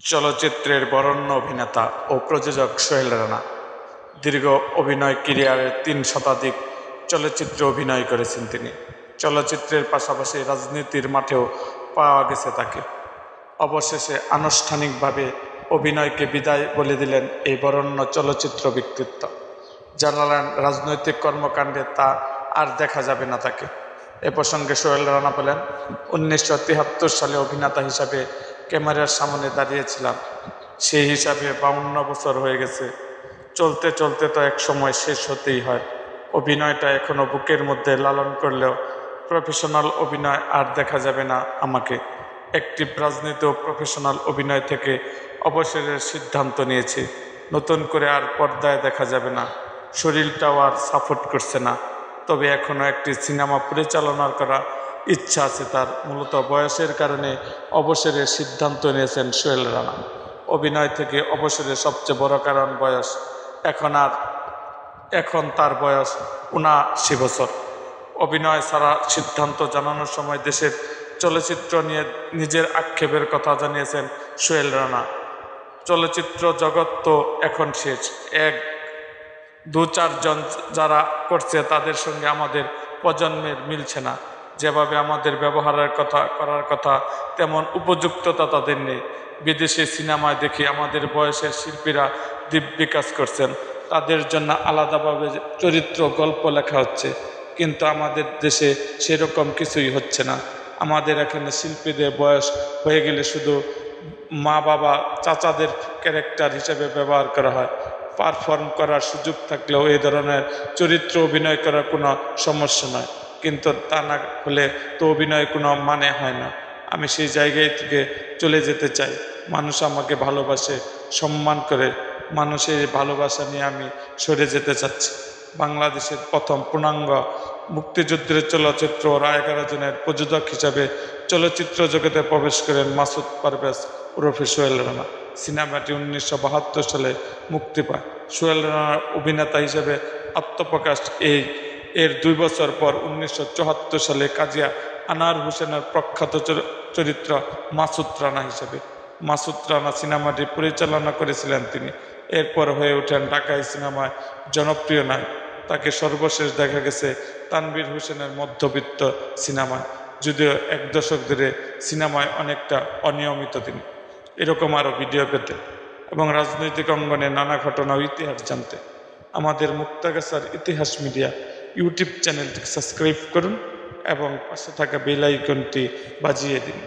চলচ্চিত্রের বরেণ্য অভিনেতা ও প্রযোজক সোহেল রানা দীর্ঘ অভিনয় ক্যারিয়ারের ৩ শতাধিক চলচ্চিত্রে অভিনয় করেছেন তিনি। চলচ্চিত্রের পাশাপাশি রাজনীতির মাঠেও পাওয়া গেছে তাকে। অবশেষে আনুষ্ঠানিকভাবে অভিনয়কে বিদায় বলে দিলেন এই বরেণ্য চলচ্চিত্র ব্যক্তিত্ব। জানালেন রাজনৈতিক কর্মকাণ্ডে তা আর দেখা যাবে না তাকে। এ প্রসঙ্গে সোহেল রানা বলেন, 1973 সালে অভিনেতা হিসাবে ক্যামেরার সামনে দাঁড়িয়েছিলাম। সেই হিসাবে 52 বছর হয়ে গেছে। চলতে চলতে তো এক সময় শেষ হতেই হয়। অভিনয়টা এখনও বুকের মধ্যে লালন করলেও প্রফেশনাল অভিনয় আর দেখা যাবে না আমাকে। অ্যাক্টিভ রাজনীতি ও প্রফেশনাল অভিনয় থেকে অবসরের সিদ্ধান্ত নিয়েছি। নতুন করে আর পর্দায় দেখা যাবে না। শরীরটাও আর সাপোর্ট করছে না। তবে এখনও একটি সিনেমা পরিচালনার করা ইচ্ছা আছে তার। মূলত বয়সের কারণে অবসরের সিদ্ধান্ত নিয়েছেন সোহেল রানা। অভিনয় থেকে অবসরের সবচেয়ে বড় কারণ বয়স। এখন তার বয়স ৭৯ বছর। অভিনয় ছাড়া সিদ্ধান্ত জানানোর সময় দেশের চলচ্চিত্র নিয়ে নিজের আক্ষেপের কথা জানিয়েছেন সোহেল রানা। চলচ্চিত্র জগৎ তো এখন শেষ। ১-২-৪ জন যারা করছে তাদের সঙ্গে আমাদের প্রজন্মের মিলছে না। যেভাবে আমাদের করার কথা তেমন উপযুক্ততা তাদের নেই। বিদেশি সিনেমায় দেখি আমাদের বয়সের শিল্পীরা দিব্যি কাজ করছেন। তাদের জন্য আলাদাভাবে চরিত্র গল্প লেখা হচ্ছে, কিন্তু আমাদের দেশে সেরকম কিছুই হচ্ছে না। আমাদের এখানে শিল্পীদের বয়স হয়ে গেলে শুধু মা বাবা চাচাদের ক্যারেক্টার হিসেবে ব্যবহার করা হয়। পারফর্ম করার সুযোগ থাকলেও এই ধরনের চরিত্র অভিনয় করার কোনো সমস্যা নয়, কিন্তু তা না হলে তো অভিনয় কোনো মানে হয় না। আমি সেই জায়গায় থেকে চলে যেতে চাই। মানুষ আমাকে ভালোবাসে, সম্মান করে। মানুষের ভালোবাসা নিয়ে আমি সরে যেতে চাচ্ছি। বাংলাদেশের প্রথম পূর্ণাঙ্গ মুক্তিযুদ্ধের চলচ্চিত্র 11 জনের প্রযোজক হিসাবে চলচ্চিত্র জগতে প্রবেশ করেন মাসুদ পারভেজ ওরফে সোহেল রানা। সিনেমাটি 1972 সালে মুক্তি পায়। সোহেল রানার অভিনেতা হিসেবে আত্মপ্রকাশ এর 2 বছর পর 1974 সালে কাজী আনোয়ার হোসেনের প্রখ্যাত চরিত্র মাসুদ রানা হিসেবে। মাসুদ রানা সিনেমাটি পরিচালনা করেছিলেন তিনি। এরপর হয়ে ওঠেন ঢাকাই সিনেমায় জনপ্রিয় নায়ক। তাকে সর্বশেষ দেখা গেছে তানভীর হোসেনের মধ্যবিত্ত সিনেমায়। যদিও 1 দশক ধরে সিনেমায় অনেকটা অনিয়মিত তিনি। এরকম আরও ভিডিও পেতে এবং রাজনৈতিক অঙ্গনে নানা ঘটনা ও ইতিহাস জানতে আমাদের মুক্তাগাছার ইতিহাস মিডিয়া ইউটিউব চ্যানেলটি সাবস্ক্রাইব করুন এবং পাশে থাকা বেল আইকনটি বাজিয়ে দিন।